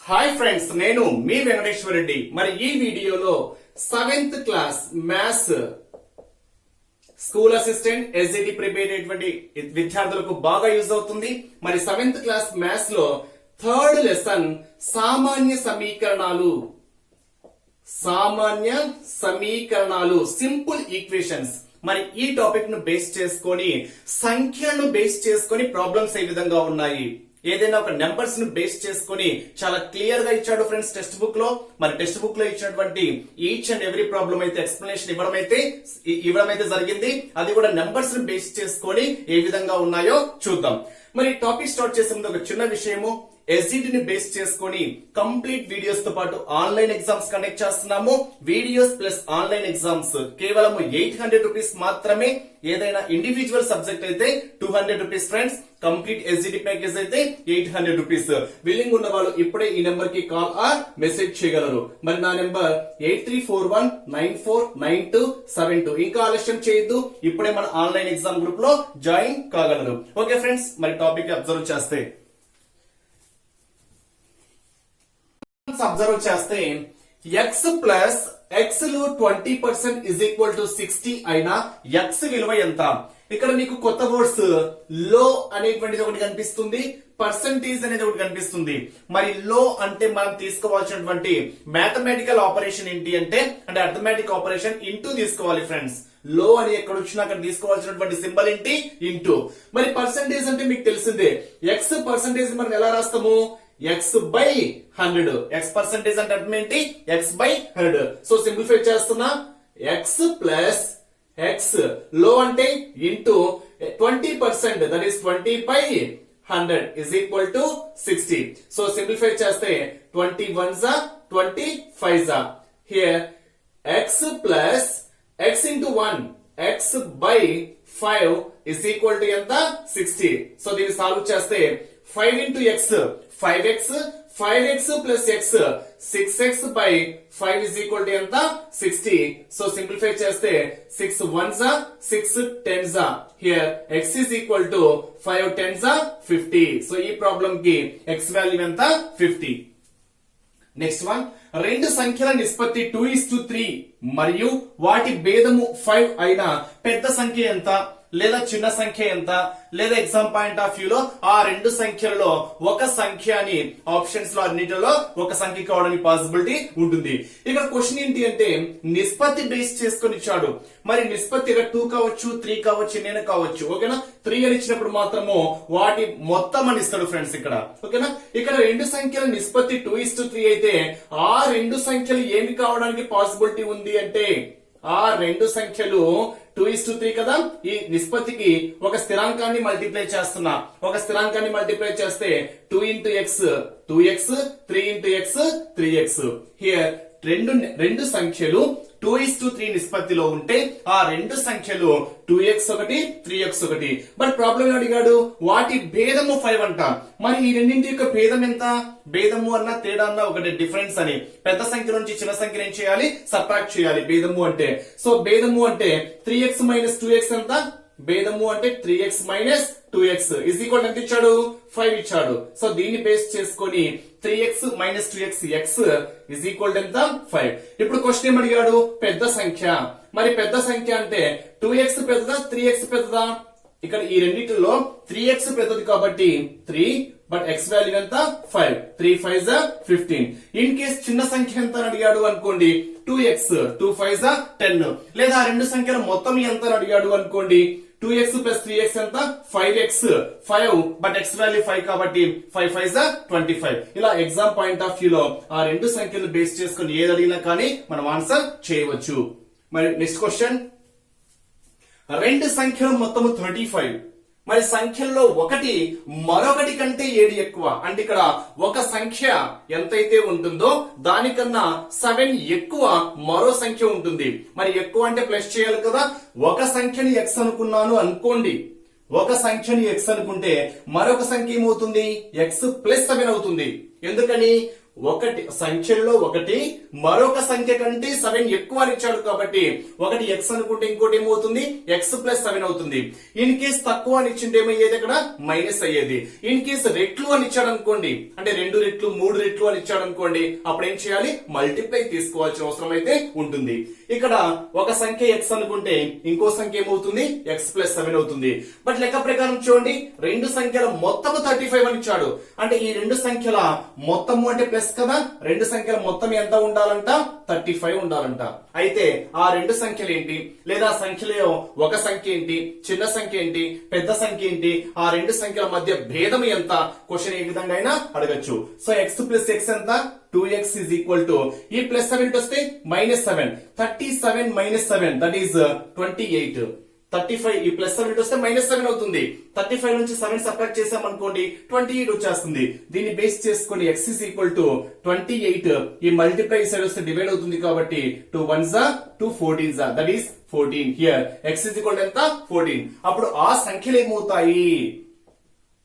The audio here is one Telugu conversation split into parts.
హాయ్ ఫ్రెండ్స్, నేను మీ వెంకటేశ్వర రెడ్డి. మరి ఈ వీడియోలో 7th class maths school assistant SGT prepare అయ్యేటువంటి విద్యార్థులకు బాగా యూజ్ అవుతుంది. మరి 7th క్లాస్ మ్యాథ్స్ లో 3rd లెసన్ సామాన్య సమీకరణాలు సింపుల్ ఈక్వేషన్స్. మరి ఈ టాపిక్ ను బేస్ చేసుకొని సంఖ్యలను బేస్ చేసుకొని ప్రాబ్లమ్స్ ఏ విధంగా ఉన్నాయి, ఏదైనా ఒక నెంబర్స్ ను బేస్ చేసుకొని చాలా క్లియర్ గా ఇచ్చాడు ఫ్రెండ్స్ టెక్స్ట్ బుక్ లో. మరి టెక్స్ట్ బుక్ లో ఇచ్చినటువంటి ఈచ్ అండ్ ఎవ్రీ ప్రాబ్లం అయితే ఎక్స్ప్లెనేషన్ ఇవ్వడం అయితే జరిగింది. అది కూడా నెంబర్స్ ను బేస్ చేసుకొని ఏ విధంగా ఉన్నాయో చూద్దాం. మరి టాపిక్ స్టార్ట్ చేసే ముందు ఒక చిన్న విషయము, ఎస్జిటి ని బేస్ చేసుకొని కంప్లీట్ వీడియోస్ తో పాటు ఆన్లైన్ ఎగ్జామ్స్ కండక్ట్ చేస్తున్నాము. వీడియోస్ ప్లస్ ఆన్లైన్ ఎగ్జామ్స్ కేవలం 800 రూపీస్ మాత్రమే. ఏదైనా ఇండివిజువల్ సబ్జెక్ట్ అయితే 200 rupees friends. Complete SGT package అయితే 800 రూపీస్. విల్లింగ్ ఉన్న వాళ్ళు ఇప్పుడే ఈ నెంబర్ కి కాల్ ఆర్ మెసేజ్ చేయగలరు. మరి నా నెంబర్ 8341949272. ఇంకా ఆలస్యం చేయొద్దు, ఇప్పుడే మన ఆన్లైన్ ఎగ్జామ్ గ్రూప్ లో జాయిన్ కాగలరు. ఓకే ఫ్రెండ్స్, మరి టాపిక్ అబ్జర్వ్ చేస్తే x ప్లస్ x లు 20% ఇజ్ ఈక్వల్ టు 60 అయినా x విలువ ఎంత? ఇక్కడ మీకు కొత్త వర్డ్స్ లో అనేటువంటిది ఒకటి కనిపిస్తుంది, పర్సంటేజ్ అనేది ఒకటి కనిపిస్తుంది. మరి లో అంటే మనం తీసుకోవాల్సినటువంటి మ్యాథమెటికల్ ఆపరేషన్ ఏంటి అంటే అర్థమెటిక్ ఆపరేషన్ ఇంటూ తీసుకోవాలి ఫ్రెండ్స్. లో అని ఎక్కడ వచ్చినా అక్కడ తీసుకోవాల్సినటువంటి సింబల్ ఏంటి? ఇంటూ. మరి పర్సంటేజ్ అంటే మీకు తెలిసిందే, ఎక్స్ పర్సంటేజ్ మనం ఎలా రాస్తాము? x by 100. x పర్సెంటేజ్ అంటే అర్థం ఏంటి? x by 100. సో సింప్లిఫై చేస్తున్నా, x ప్లస్ x లో అంటే into 20%, that is 20 by 100 is equal to 60. So simplify చేస్తే 21s are 25s are. Here x plus x into 1, x by 5 is equal to ఎంత? 60. సో దీన్ని సాల్వ్ చేస్తే 5 into x 5x, 5x plus x 6x by 5 is equal to ఎంత? 60. సో సింప్లిఫై చేస్తే 6 1s are 6 10s are. Here x is equal to 5 10s are 50. So ఈ ప్రాబ్లం కి x వాల్యూ ఎంత? 50. నెక్స్ట్ వన్, రెండు సంఖ్యల నిష్పత్తి 2:3 మరియు వాటి భేదము 5 అయిన పెద్ద సంఖ్య ఎంత లేదా చిన్న సంఖ్య ఎంత? లేదా ఎగ్జామ్ పాయింట్ ఆఫ్ వ్యూ లో ఆ రెండు సంఖ్యలలో ఒక సంఖ్య అని ఆప్షన్స్ లో అన్నిటిలో ఒక సంఖ్య కావడానికి పాసిబిలిటీ ఉంటుంది. ఇక్కడ క్వశ్చన్ ఏంటి అంటే నిష్పత్తి బేస్ చేసుకొని ఇచ్చాడు. మరి నిష్పత్తి 2 కావచ్చు, 3 కావచ్చు, ఎన్నైనా కావచ్చు. ఓకేనా? 3 అని ఇచ్చినప్పుడు మాత్రము వాటి మొత్తం అని ఇస్తాడు ఫ్రెండ్స్ ఇక్కడ. ఓకేనా? ఇక్కడ రెండు సంఖ్యల నిష్పత్తి 2:3 అయితే ఆ రెండు సంఖ్యలు ఏమి కావడానికి పాసిబిలిటీ ఉంది అంటే ఆ రెండు సంఖ్యలు 2:3 కదా. ఈ నిష్పత్తికి ఒక స్థిరాంకాన్ని మల్టిప్లై చేస్తున్నా. ఒక స్థిరాంకాన్ని మల్టిప్లై చేస్తే 2 into x 2x, 3 into x 3x. Here రెండు సంఖ్యలు 2:3 నిష్పత్తిలో ఉంటే ఆ రెండు సంఖ్యలు 2x ఒకటి 3x ఒకటి. బట్ ప్రాబ్లం అడిగాడు వాటి భేదము 5 అంట. మరి ఈ రెండింటి యొక్క భేదం ఎంత? భేదము అన్న తేడా అన్న ఒకటి డిఫరెన్స్ అని. పెద్ద సంఖ్య నుంచి చిన్న సంఖ్యను ఏం చేయాలి? సబ్ట్రాక్ట్ చేయాలి భేదము అంటే. సో భేదము అంటే 3x minus 2x ఎంత? భేదము అంటే 3x minus 2x is equal ఎంత ఇచ్చాడు? 5 ఇచ్చాడు. సో దీన్ని బేస్ చేసుకొని 3x minus 2x x is equal to ఎంత? 5. ఇప్పుడు క్వశ్చన్ ఏం అడిగాడు? పెద్ద సంఖ్య. మరి పెద్ద సంఖ్య అంటే 2x పెద్దదా 3x పెద్దదా? ఇక్కడ ఈ రెండిటిలో 3x పెద్దది కాబట్టి 3, బట్ x వాల్యూ ఎంత? 5. 3 5s are 15. ఇన్ కేస్ చిన్న సంఖ్య ఎంత అని అడిగాడు అనుకోండి 2x, 2 5s are 10. లేదా ఆ రెండు సంఖ్యల మొత్తం ఎంత అని అడిగాడు అనుకోండి 2x plus 3x ఎంత? 5x 5, బట్ x వాల్యూ 5 కాబట్టి 5 5s are 25. ఇలా ఎగ్జామ్ పాయింట్ ఆఫ్ వ్యూ లో ఆ రెండు సంఖ్యలు బేస్ చేసుకుని ఏది అడిగినా కానీ మనం ఆన్సర్ చేయవచ్చు. మరి నెక్స్ట్ క్వశ్చన్, రెండు సంఖ్యలు మొత్తము 35. మరి సంఖ్యల్లో ఒకటి మరొకటి కంటే ఏది ఎక్కువ అంటే ఇక్కడ ఒక సంఖ్య ఎంతైతే ఉంటుందో దానికన్నా 7 ఎక్కువ మరో సంఖ్య ఉంటుంది. మరి ఎక్కువ అంటే ప్లస్ చేయాలి కదా. ఒక సంఖ్యని x అనుకున్నాను అనుకోండి, ఒక సంఖ్యని x అనుకుంటే మరొక సంఖ్య ఏమవుతుంది? x plus 7 అవుతుంది. ఎందుకని? ఒకటి సంఖ్యల్లో ఒకటి మరొక సంఖ్య కంటే 7 ఎక్కువ అని ఇచ్చాడు కాబట్టి ఒకటి x అనుకుంటే ఇంకోటి ఏమవుతుంది x ప్లస్ 7 అవుతుంది. ఇన్ కేస్ తక్కువ అని ఇచ్చింటే ఏమయ్యేది అక్కడ మైనస్ అయ్యేది. ఇన్ కేస్ రెట్లు అని ఇచ్చాడు అనుకోండి, అంటే 2 రెట్లు 3 రెట్లు అని ఇచ్చాడు అనుకోండి, అప్పుడు ఏం చేయాలి, మల్టిప్లై తీసుకోవాల్సిన అవసరం అయితే ఉంటుంది. ఇక్కడ ఒక సంఖ్య x అనుకుంటే ఇంకో సంఖ్య ఏమవుతుంది, x ప్లస్ 7 అవుతుంది. బట్ లెక్క ప్రకారం చూడండి, రెండు సంఖ్యల మొత్తము 35 అని ఇచ్చాడు. అంటే ఈ రెండు సంఖ్యల మొత్తము అంటే ప్లస్ కదా, రెండు సంఖ్యల మొత్తం ఎంత ఉండాలంట, 35 ఉండాలంట. అయితే ఆ రెండు సంఖ్యలు ఏంటి, లేదా సంఖ్యలో ఒక సంఖ్య ఏంటి, చిన్న సంఖ్య ఏంటి, పెద్ద సంఖ్య ఏంటి, ఆ రెండు సంఖ్యల మధ్య భేదం ఎంత, క్వశ్చన్ ఏ విధంగా అయినా అడగచ్చు. సో x ప్లస్ x ఎంత, 2x is equal to ఈ ప్లస్ 7 వస్తే -7, 37 - 7 దట్ ఈస్ 28. 35 ఈ ప్లస్ 7 వస్తే -7 అవుతుంది. 35 నుంచి 7 సబ్ట్రాక్ట్ చేసాం అనుకోండి 28 వచ్చేస్తుంది. దీన్ని బేస్ చేసుకొని x is equal to 28 ఈ మల్టిప్లై సైడ్ వస్తే డివైడ్ అవుతుంది కాబట్టి 2 1s 2 14s that is 14. Here x is equal to ఎంత, 14. అప్పుడు ఆ సంఖ్యలు ఏమవుతాయి,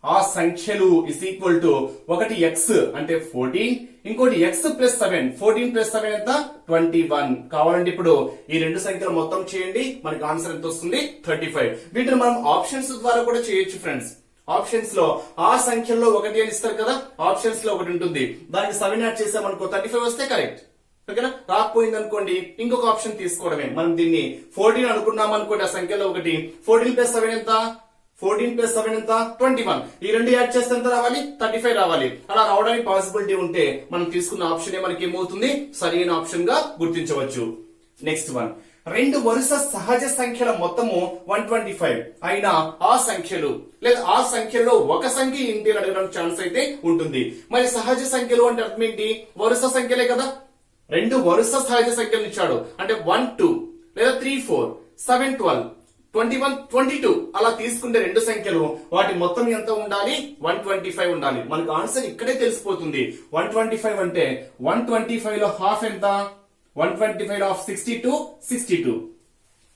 ఆ సంఖ్యలు ఇస్ ఈక్వల్ టు ఒకటి x అంటే 14, ఇంకోటి x ప్లస్ 7, 14 ప్లస్ 7 ఎంత, 21. కావాలంటే ఇప్పుడు ఈ రెండు సంఖ్యలు మొత్తం చేయండి, మనకి ఆన్సర్ ఎంత వస్తుంది, 35. వీటిని మనం ఆప్షన్స్ ద్వారా కూడా చేయొచ్చు ఫ్రెండ్స్. ఆప్షన్స్ లో ఆ సంఖ్యల్లో ఒకటి అని ఇస్తారు కదా, ఆప్షన్స్ లో ఒకటి ఉంటుంది, దానికి 7 యాడ్ చేసామనుకో 35 వస్తే కరెక్ట్. ఓకేనా, రాకపోయింది అనుకోండి ఇంకొక ఆప్షన్ తీసుకోవడమే. మనం దీన్ని 14 అనుకున్నాం అనుకోండి, ఆ సంఖ్యలో ఒకటి 14 ప్లస్ 7 ఎంత, 14 ప్లస్ 7 ఎంత, 21. ఈ రెండు యాడ్ చేస్తే ఎంత రావాలి, 35 రావాలి. అలా రావడానికి పాసిబిలిటీ ఉంటే మనం తీసుకున్న ఆప్షన్ మనకి ఏమవుతుంది, సరైన ఆప్షన్ గా గుర్తించవచ్చు. నెక్స్ట్ వన్, రెండు వరుస సహజ సంఖ్యల మొత్తము 125 అయినా ఆ సంఖ్యలు లేదా ఆ సంఖ్యలో ఒక సంఖ్య ఏంటి అని అడగడానికి ఛాన్స్ అయితే ఉంటుంది. మరి సహజ సంఖ్యలు అంటే అర్థం ఏంటి, వరుస సంఖ్యలే కదా. రెండు వరుస సహజ సంఖ్యలు ఇచ్చాడు అంటే 1 2 లేదా 3 4 7 12 21 22 అలా తీసుకుంటే రెండు సంఖ్యలు వాటి మొత్తం ఎంత ఉండాలి, 125 ఉండాలి. మనకు ఆన్సర్ ఇక్కడే తెలిసిపోతుంది. 125 అంటే 125 లో హాఫ్ ఎంత, 125 లో హాఫ్ 62 62.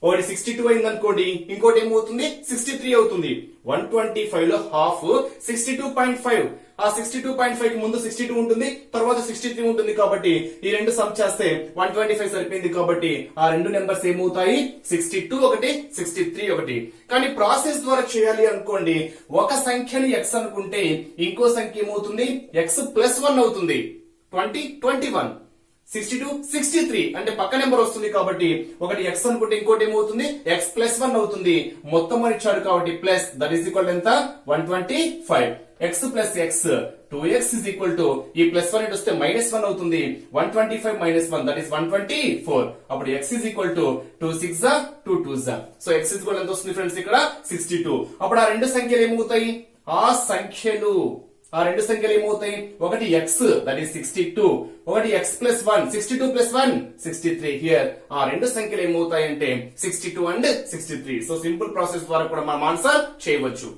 ఒకటి 62 అయింది అనుకోండి, ఇంకోటి ఏమవుతుంది 63 అవుతుంది. 125 లో హాఫ్ 62.5. ఆ 62.5 కి ముందు 62 ఉంటుంది, తర్వాత 63 ఉంటుంది. కాబట్టి ఈ రెండు సమ్ చేస్తే 125 సరిపోయింది. కాబట్టి ఆ రెండు నెంబర్స్ ఏమవుతాయి, 62 ఒకటి 63 ఒకటి. కానీ ప్రాసెస్ ద్వారా చేయాలి అనుకోండి, ఒక సంఖ్యని x అనుకుంటే ఇంకో సంఖ్య ఏమవుతుంది, x ప్లస్ 1 అవుతుంది. 20 21 62 63 అంటే పక్క నెంబర్ వస్తుంది. కాబట్టి ఒకటి x అనుకుంటే ఇంకోటి ఏమవుతుంది, x ప్లస్ 1 అవుతుంది. మొత్తం అని ఇచ్చాడు కాబట్టి ప్లస్ దట్ ఈస్ ఈక్వల్ ఎంత, 125. x plus x 2x is equal to ఈ ప్లస్ 1 వస్తే -1 అవుతుంది. 125 -1 దట్ ఈస్ 124. అప్పుడు x is equal to 2 6 2 2. So x is equal ఎంత వస్తుంది ఫ్రెండ్స్, ఇక్కడ 62. అప్పుడు ఆ రెండు సంఖ్యలు ఏమవుతాయి, ఆ రెండు సంఖ్యలు ఏమవుతాయి, ఒకటి x దట్ ఈస్ 62, ఒకటి x ప్లస్ 1 62 ప్లస్ 1 63. హియర్ ఆ రెండు సంఖ్యలు ఏమవుతాయి అంటే 62 అండ్ 63. సో సింపుల్ ప్రాసెస్ ద్వారా కూడా మనం ఆన్సర్ చేయవచ్చు.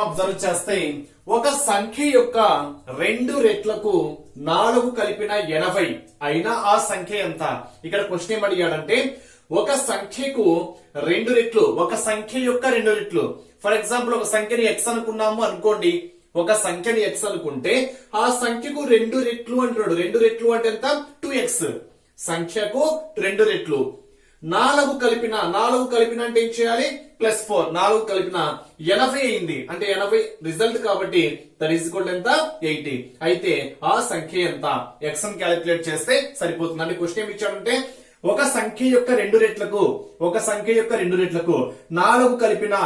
అబ్జర్వ్ చేస్తే ఒక సంఖ్య యొక్క రెండు రెట్లకు 4 కలిపిన 80 అయినా ఆ సంఖ్య ఎంత. ఇక్కడ క్వశ్చన్ ఏం అడిగాడంటే, ఒక సంఖ్యకు రెండు రెట్లు, ఒక సంఖ్య యొక్క రెండు రెట్లు. ఫర్ ఎగ్జాంపుల్ ఒక సంఖ్యని x అనుకున్నాము అనుకోండి, ఒక సంఖ్యని x అనుకుంటే ఆ సంఖ్యకు రెండు రెట్లు అంటున్నాడు. రెండు రెట్లు అంటే ఎంత, 2x. సంఖ్యకు రెండు రెట్లు 4 కలిపిన అంటే ఏం చేయాలి, ప్లస్ 4. 4 కలిపిన 80 అయింది అంటే 80 రిజల్ట్ కాబట్టి దట్ ఈస్ ఈక్వల్ ఎంత, 80. అయితే ఆ సంఖ్య ఎంత, x ని క్యాలిక్యులేట్ చేస్తే సరిపోతుంది. అంటే క్వశ్చన్ ఏమి ఇచ్చాడంటే, ఒక సంఖ్య యొక్క రెండు రెట్లకు 4 కలిపిన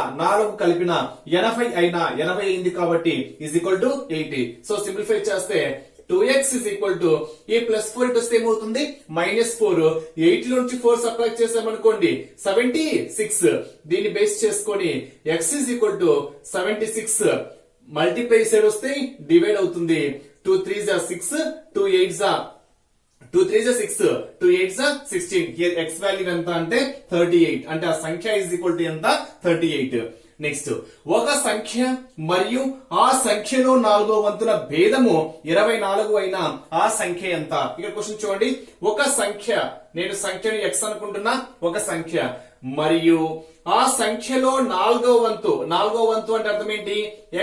80 అయినా 80 అయింది కాబట్టి is equal to 80. So simplify చేస్తే 2x is equal to ఈ ప్లస్ 4 ఇటు వస్తే ఏమవుతుంది, -4. 80 నుంచి 4 సబ్ట్రాక్ట్ చేసామనుకోండి 76. దీన్ని బేస్ చేసుకొని x is equal to 76 multiply side వస్తే డివైడ్ అవుతుంది. 2 3s are 6, 2 8s are 2 3s are 6, 2 8s are 16. Here x value ఎంత అంటే 38. అంటే ఆ సంఖ్య is equal to ఎంత, 38. నెక్స్ట్, ఒక సంఖ్య మరియు ఆ సంఖ్యలో 4వ వంతుల భేదము 24 అయినా ఆ సంఖ్య ఎంత. ఇక్కడ క్వశ్చన్ చూడండి, ఒక సంఖ్య, నేను సంఖ్యను x అనుకుంటున్నా, ఒక సంఖ్య మరియు ఆ సంఖ్యలో నాలుగో వంతు అంటే అర్థం ఏంటి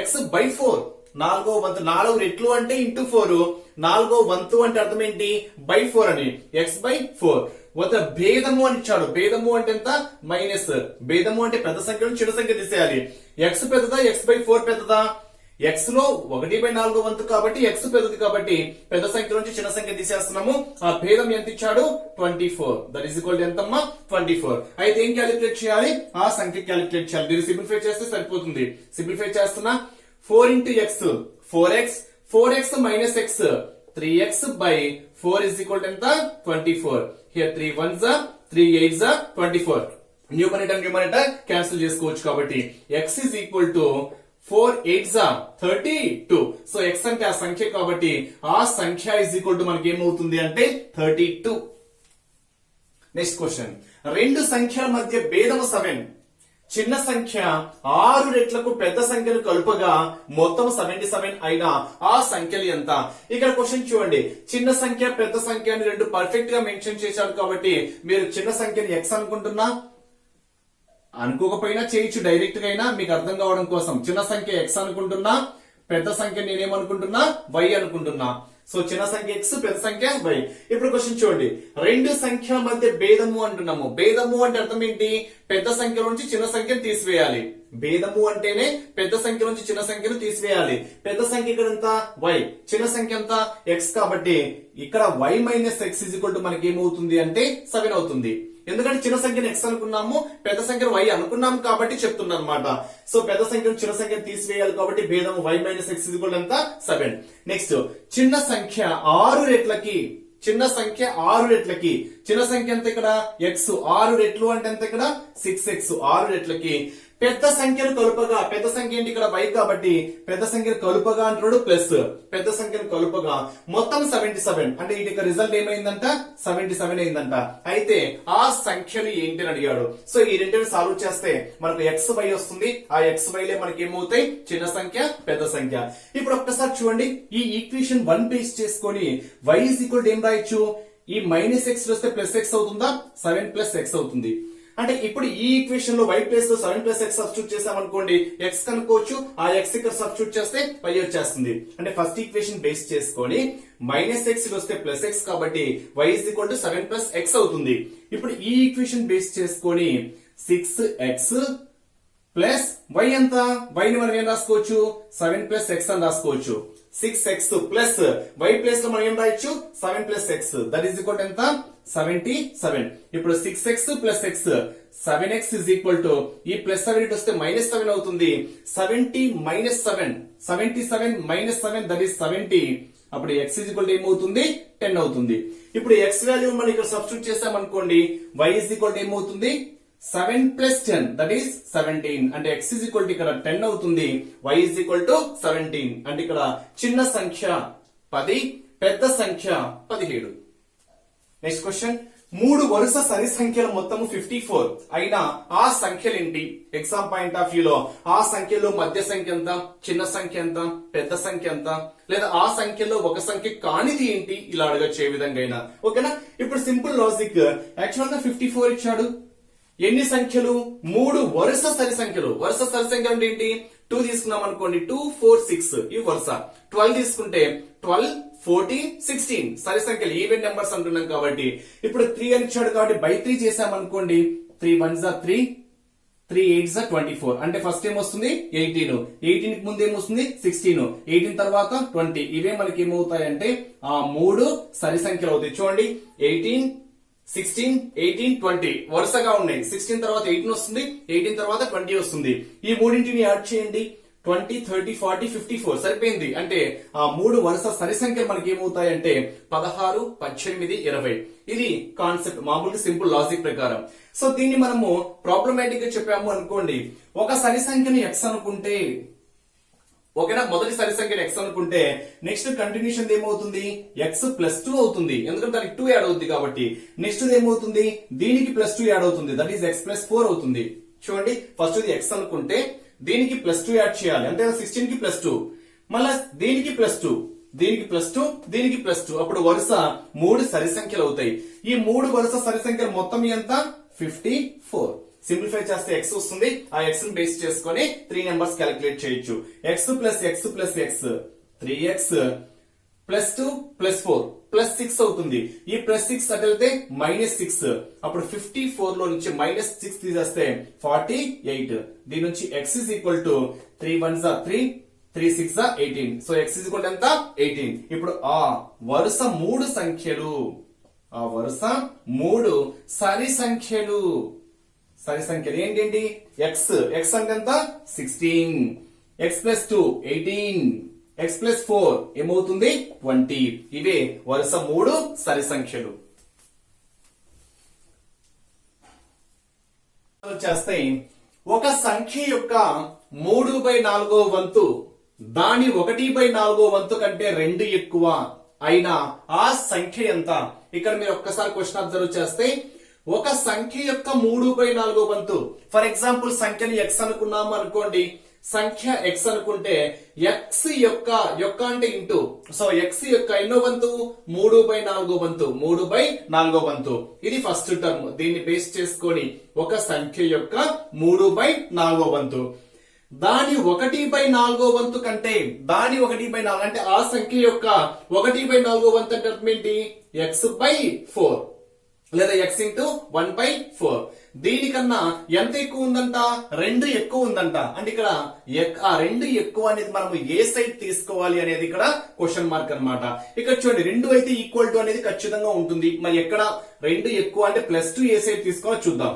x/4 నాలుగో వంతు 4 రెట్లు అంటే ఇంటూ 4 నాలుగో వంతు అంటే అర్థం ఏంటి /4 అని x/4 వద్ద భేదము అని ఇచ్చాడు. భేదము అంటే ఎంత మైనస్. భేదము అంటే పెద్ద సంఖ్య నుంచి చిన్న సంఖ్య తీసేయాలి. x పెద్దదా x/4 పెద్దదా? x లో 1/4 వంతు కాబట్టి x పెద్దది కాబట్టి పెద్ద సంఖ్య నుంచి చిన్న సంఖ్య తీసేస్తున్నాము. ఆ భేదం ఎంత ఇచ్చాడు 24. దట్ ఈస్ ఈక్వల్ టు ఎంతమ్మా 24. అయితే ఏం క్యాలిక్యులేట్ చేయాలి? ఆ సంఖ్య క్యాలిక్యులేట్ చేయాలి. దీన్ని సింప్లిఫై చేస్తే సరిపోతుంది. సింప్లిఫై చేస్తున్నా 4 into x 4x 4x minus x 3x by 4 is equal to ఎంత 24. Here 3 1s are 3 8s are 24. Numerator cancel చేసుకోవచ్చు కాబట్టి x is equal to 4 8s are 32. So x అంటే ఆ సంఖ్య కాబట్టి ఆ సంఖ్య is equal to మనకి ఏమవుతుంది అంటే 32. నెక్స్ట్ క్వశ్చన్, రెండు సంఖ్యల మధ్య భేదము 7. చిన్న సంఖ్య 6 రెట్లకు పెద్ద సంఖ్యను కలుపగా మొత్తం 77 అయినా ఆ సంఖ్యలు ఎంత? ఇక్కడ క్వశ్చన్ చూడండి. చిన్న సంఖ్య పెద్ద సంఖ్య అని రెండు పర్ఫెక్ట్ గా మెన్షన్ చేశాడు కాబట్టి మీరు చిన్న సంఖ్యని x అనుకుంటున్నా అనుకోకపోయినా చేయొచ్చు, డైరెక్ట్ గా అయినా మీకు అర్థం కావడం కోసం. చిన్న సంఖ్య x అనుకుంటున్నా, పెద్ద సంఖ్య నేనేమనుకుంటున్నా y అనుకుంటున్నా. సో చిన్న సంఖ్య x, పెద్ద సంఖ్య y. ఇప్పుడు క్వశ్చన్ చూడండి, రెండు సంఖ్యల మధ్య భేదము అంటున్నాము. భేదము అంటే అర్థం ఏంటి? పెద్ద సంఖ్య నుంచి చిన్న సంఖ్యను తీసివేయాలి. భేదము అంటేనే పెద్ద సంఖ్య నుంచి చిన్న సంఖ్యను తీసివేయాలి. పెద్ద సంఖ్య ఇక్కడ ఎంత y, చిన్న సంఖ్య ఎంత x కాబట్టి ఇక్కడ y minus x is equal to మనకి ఏమవుతుంది అంటే 7 అవుతుంది. ఎందుకంటే చిన్న సంఖ్యను x అనుకున్నాము, పెద్ద సంఖ్యను y అనుకున్నాము కాబట్టి చెప్తున్నా అనమాట. సో పెద్ద సంఖ్యను చిన్న సంఖ్యను తీసివేయాలి కాబట్టి భేదం y minus x is equal ఎంత 7. నెక్స్ట్ చిన్న సంఖ్య 6 రెట్లకి, చిన్న సంఖ్య 6 రెట్లకి, చిన్న సంఖ్య ఎంత ఇక్కడ x 6 రెట్లు అంటే ఎంత ఇక్కడ 6x 6 రెట్లకి పెద్ద సంఖ్యను కలుపగా, పెద్ద సంఖ్య ఏంటి ఇక్కడ y కాబట్టి పెద్ద సంఖ్యను కలుపగా అంటున్నాడు ప్లస్ పెద్ద సంఖ్యను కలుపగా మొత్తం 77 అంటే ఇక రిజల్ట్ ఏమైందంట 77 అయిందంట. అయితే ఆ సంఖ్యలు ఏంటి అని అడిగాడు. సో ఈ రెంటిని సాల్వ్ చేస్తే మనకు xy వస్తుంది. ఆ xy లే మనకి ఏమవుతాయి చిన్న సంఖ్య పెద్ద సంఖ్య. ఇప్పుడు ఒక్కసారి చూడండి, ఈ ఈక్వేషన్ 1 బేస్ చేసుకొని y ఈజ్ ఈక్వల్ టు ఏం రాయొచ్చు? ఈ మైనస్ x వస్తే ప్లస్ x అవుతుందా? 7 ప్లస్ x అవుతుంది. అంటే ఇప్పుడు ఈ ఈక్వేషన్ లో y ప్లేస్ లో 7 ప్లస్ x సబ్స్టిట్యూట్ చేసామనుకోండి x కనుక్కోవచ్చు. ఆ x ఇక్కడ సబ్స్టిట్యూట్ చేస్తే y వచ్చేస్తుంది. అంటే ఫస్ట్ ఈక్వేషన్ బేస్ చేసుకొని మైనస్ x వస్తే ప్లస్ x కాబట్టి y is equal to 7 plus x అవుతుంది. ఇప్పుడు ఈ ఈక్వేషన్ బేస్ చేసుకొని 6x ప్లస్ y ఎంత? y ని మనం ఏం రాసుకోవచ్చు? 7 ప్లస్ x అని రాసుకోవచ్చు. 6x ప్లస్ y ప్లేస్ లో మనం ఏం రాయొచ్చు? 7 plus x that is equal to ఎంత 77. ఇప్పుడు 6x plus x 7x is equal to ఈ ప్లస్ 7 ఇటు వస్తే మైనస్ 7 అవుతుంది. 70 మైనస్ 7 77 మైనస్ 7 దట్ ఈస్ 70. అప్పుడు x ఇస్ ఈక్వల్ టు ఏమవుతుంది 10 అవుతుంది. ఇప్పుడు x వాల్యూ మనం ఇక్కడ సబ్స్టిట్యూట్ చేసామనుకోండి y ఇస్ ఈక్వల్ టు ఏమవుతుంది 7 ప్లస్ 10 దట్ ఈస్ 17. అంటే x ఇస్ ఈక్వల్ టు ఇక్కడ 10 అవుతుంది. y is equal to 17. అంటే ఇక్కడ చిన్న సంఖ్య 10, పెద్ద సంఖ్య 17. నెక్స్ట్ క్వశ్చన్, మూడు వరుస సరి సంఖ్యల మొత్తము 54 అయినా ఆ సంఖ్యలు ఏంటి? ఎగ్జామ్ పాయింట్ ఆఫ్ వ్యూ లో ఆ సంఖ్యలో మధ్య సంఖ్య ఎంత, చిన్న సంఖ్య ఎంత, పెద్ద సంఖ్య ఎంత, లేదా ఆ సంఖ్యలో ఒక సంఖ్య కానిది ఏంటి? ఇలా అడగచ్చు ఏ విధంగా అయినా. ఓకేనా? ఇప్పుడు సింపుల్ లాజిక్, యాక్చువల్ గా 54 ఇచ్చాడు. ఎన్ని సంఖ్యలు? మూడు వరుస సరి సంఖ్యలు. వరుస సరి సంఖ్యలు అంటే ఏంటి? 2 తీసుకున్నాం అనుకోండి, 2 4 6 ఇవి వరుస. 12 తీసుకుంటే 12 14 16 సరి సంఖ్యలు, ఈవెన్ నెంబర్స్ అంటున్నాం కాబట్టి. ఇప్పుడు 3 అని ఇచ్చాడు కాబట్టి బై 3 చేసామనుకోండి, 3 1s are 3 3 8s are 24. అంటే ఫస్ట్ ఏం వస్తుంది 18, 18 కి ముందు ఏమొస్తుంది 16, 18 తర్వాత 20. ఇవే మనకి ఏమవుతాయంటే ఆ మూడు సరి సంఖ్యలు అవుతాయి. చూడండి 18 16 18 20 వరుసగా ఉన్నాయి. 16 తర్వాత 18 వస్తుంది, 18 తర్వాత 20 వస్తుంది. ఈ మూడింటిని యాడ్ చేయండి, 20 30 40 54 సరిపోయింది. అంటే ఆ మూడు వరుస సరి సంఖ్యలు మనకి ఏమవుతాయంటే 16 18 20. ఇది కాన్సెప్ట్, మామూలుగా సింపుల్ లాజిక్ ప్రకారం. సో దీన్ని మనము ప్రాబ్లమాటిక్ గా చెప్పాము అనుకోండి. ఒక సరి సంఖ్యని x అనుకుంటే, ఓకేనా, మొదటి సరి సంఖ్యని x అనుకుంటే నెక్స్ట్ కంటిన్యూషన్ ఏమవుతుంది x ప్లస్ 2 అవుతుంది. ఎందుకంటే దానికి 2 యాడ్ అవుతుంది కాబట్టి. నెక్స్ట్ ఏమవుతుంది దీనికి ప్లస్ 2 యాడ్ అవుతుంది, దట్ ఈస్ x ప్లస్ 4 అవుతుంది. చూడండి, ఫస్ట్ ఇది x అనుకుంటే దీనికి ప్లస్ 2 యాడ్ చేయాలి, అంటే 16 కి ప్లస్ 2, మళ్ళా దీనికి ప్లస్ 2, దీనికి ప్లస్ 2, దీనికి ప్లస్ 2. అప్పుడు వరుస మూడు సరి సంఖ్యలు అవుతాయి. ఈ మూడు వరుస సరి సంఖ్యలు మొత్తం ఎంత 54. సింప్లిఫై చేస్తే x వస్తుంది. ఆ x ని బేస్ చేసుకొని 3 నెంబర్స్ క్యాలిక్యులేట్ చేయొచ్చు. x plus x plus x 3x plus 2 plus 4 plus 6 అవుతుంది. ఈ ప్లస్ 6 అటు వెళ్తే మైనస్ 6. అప్పుడు 54 లో నుంచి మైనస్ 6 తీసేస్తే 48. దీని నుంచి x is equal to 3 1s are 3 3 6 are 18. So x is equal to ఎంత 18. ఇప్పుడు ఆ వరుస 3 సంఖ్యలు సరి సంఖ్యలు ఏంటండి x అంటే ఎంత 16, x ప్లస్ 2 18, x ప్లస్ 4 ఏమవుతుంది 20. ఇవే వరుస 3 సరి సంఖ్యలు. చేస్తే ఒక సంఖ్య యొక్క 3/4 వంతు దాని 1/4 వంతు కంటే 2 ఎక్కువ అయినా ఆ సంఖ్య ఎంత? ఇక్కడ మీరు ఒక్కసారి క్వశ్చన్ అబ్జర్వ్ చేస్తే ఒక సంఖ్య యొక్క 3/4 వంతు, ఫర్ ఎగ్జాంపుల్ సంఖ్యని x అనుకున్నాము అనుకోండి. సంఖ్య x అనుకుంటే x యొక్క అంటే ఇంటూ, సో x యొక్క ఎన్నో వంతు 3/4 వంతు 3/4 వంతు. ఇది ఫస్ట్ టర్మ్. దీన్ని బేస్ చేసుకొని ఒక సంఖ్య యొక్క 3/4 వంతు దాని 1/4 వంతు కంటే దాని 1/4 అంటే ఆ సంఖ్య యొక్క 1/4 వంతు అంటే అర్థం ఏంటి? x/4 లేదా x ఇంటూ 1/4. దీనికన్నా ఎంత ఎక్కువ ఉందంట? 2 ఎక్కువ ఉందంట. అంటే ఇక్కడ ఆ 2 ఎక్కువ అనేది మనం ఏ సైడ్ తీసుకోవాలి అనేది ఇక్కడ క్వశ్చన్ మార్క్ అన్నమాట. ఇక్కడ చూడండి 2 అయితే ఈక్వల్ టు అనేది ఖచ్చితంగా ఉంటుంది. మరి ఎక్కడ 2 ఎక్కువ అంటే +2 ఏ సైడ్ తీసుకోవాలో చూద్దాం.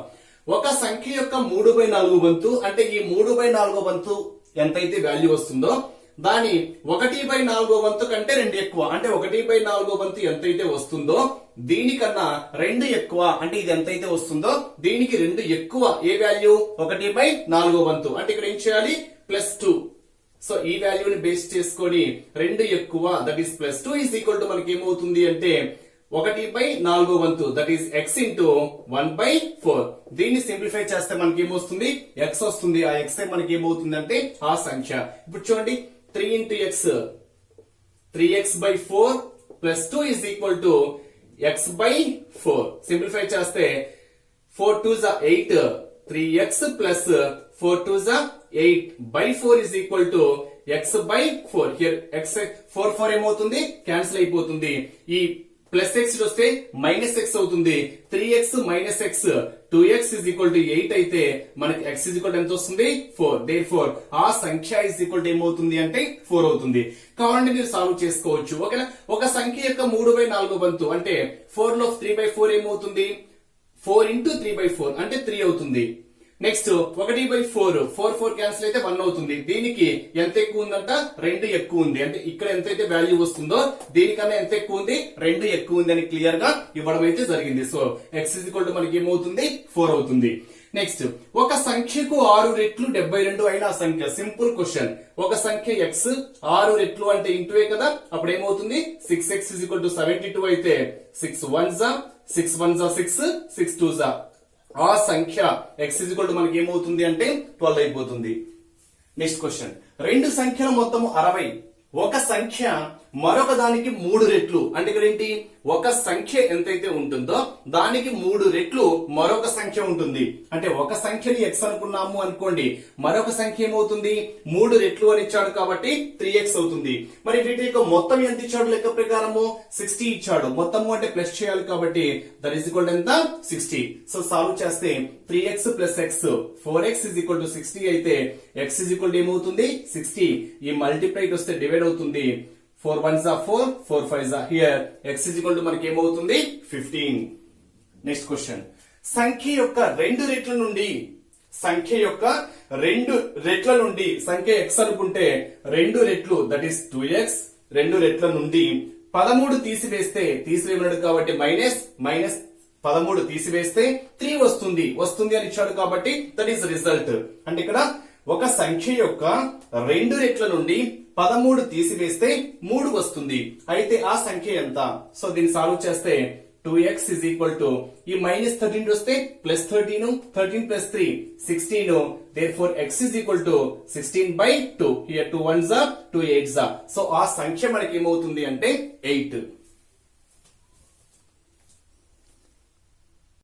ఒక సంఖ్య యొక్క 3/4 వంతు అంటే ఈ 3/4 వంతు ఎంతైతే వాల్యూ వస్తుందో దాని 1/4 వంతు కంటే 2 ఎక్కువ అంటే 1/4 వంతు ఎంతైతే వస్తుందో దీనికన్నా 2 ఎక్కువ అంటే ఇది ఎంతైతే వస్తుందో దీనికి 2 ఎక్కువ ఏ వాల్యూ 1/4 వంతు. అంటే ఇక్కడ ఏం చేయాలి? +2. సో ఈ వాల్యూని బేస్ చేసుకొని 2 ఎక్కువ that is +2 is equal to మనకి ఏమవుతుంది అంటే 1/4 వంతు దట్ ఈస్ x ఇంటూ 1/4. దీన్ని సింప్లిఫై చేస్తే మనకి ఏమొస్తుంది? x వస్తుంది. ఆ x మనకి ఏమవుతుంది అంటే ఆ సంఖ్య. ఇప్పుడు చూడండి 3 into x 3x/4 plus 2 is equal to x/4. Simplify చేస్తే 4 2s are 8 3x plus 4 2s are 8/4 is equal to x/4. Here x 4 ఏమవుతుంది? క్యాన్సిల్ అయిపోతుంది. ఈ ప్లస్ x వస్తే మైనస్ x అవుతుంది. 3x minus x 2x is equal to 8 అయితే మనకి x is equal to ఎంత వస్తుంది? 4. Therefore ఆ సంఖ్య is equal to ఏమవుతుంది అంటే 4 అవుతుంది. కావాలంటే మీరు సాల్వ్ చేసుకోవచ్చు. ఓకేనా? ఒక సంఖ్య యొక్క 3/4 వంతు అంటే 4 లో 3/4 ఏమవుతుంది? 4 into 3/4 అంటే 3 అవుతుంది. నెక్స్ట్ 1/4 4 క్యాన్సిల్ అయితే 1 అవుతుంది. దీనికి ఎంత ఎక్కువ ఉందంట? 2 ఎక్కువ ఉంది. అంటే ఇక్కడ ఎంతైతే వాల్యూ వస్తుందో దీనికన్నా ఎంత ఎక్కువ ఉంది? 2 ఎక్కువ ఉంది అని క్లియర్ గా ఇవ్వడం అయితే జరిగింది. So x is equal to మనకి ఏమవుతుంది? 4 అవుతుంది. నెక్స్ట్ ఒక సంఖ్యకు 6 రెట్లు 72 అయిన సంఖ్య. Simple question. ఒక సంఖ్య x 6 రెట్లు అంటే ఇంటూ కదా, అప్పుడు ఏమవుతుంది? 6x is equal to 72 అయితే 6 1s are 6 1s are 6 6 2s are ఆ సంఖ్య x is equal to మనకి ఏమవుతుంది అంటే 12 అయిపోతుంది. Next question. 2 సంఖ్యల మొత్తం 60. ఒక సంఖ్య మరొక దానికి 3 రెట్లు అంటే ఇక్కడ ఏంటి? ఒక సంఖ్య ఎంతైతే ఉంటుందో దానికి 3 రెట్లు మరొక సంఖ్య ఉంటుంది. అంటే ఒక సంఖ్యని x అనుకున్నాము అనుకోండి, మరొక సంఖ్య ఏమవుతుంది? 3 రెట్లు అని ఇచ్చాడు కాబట్టి 3x అవుతుంది. మరి వీటి యొక్క మొత్తం ఎంత ఇచ్చాడు? లెక్క ప్రకారము 60 ఇచ్చాడు. మొత్తము అంటే ప్లస్ చేయాలి కాబట్టి దట్ ఈస్ ఈక్వల్ టు ఎంత? 60. సో సాల్వ్ చేస్తే 3x plus x 4x is equal to 60 అయితే x is equal to ఏమవుతుంది? 60. ఈ మల్టిప్లై వస్తే డివైడ్ అవుతుంది. 4 1s are 4 4 5s are here x is equal to మనకి ఏమవుతుంది? 15. Next question. సంఖ్య యొక్క 2 రెట్ల నుండి సంఖ్య x అనుకుంటే 2 రెట్లు దట్ ఈస్ 2x 2 రెట్ల నుండి 13 తీసివేయమన్నాడు కాబట్టి మైనస్ 13 తీసివేస్తే 3 వస్తుంది అని ఇచ్చాడు కాబట్టి దట్ ఈస్ రిజల్ట్. అంటే ఇక్కడ ఒక సంఖ్య యొక్క 2 రెట్ల నుండి 13 తీసివేస్తే 3 వస్తుంది. అయితే ఆ సంఖ్య ఎంత? సో దీన్ని సాల్వ్ చేస్తే 2x is equal to ఈ మైనస్ 13 వస్తే plus 13 plus 3 16. therefore x is equal to 16/2. here 2 1s are 2 8s are. So ఆ సంఖ్య మనకి ఏమవుతుంది అంటే 8.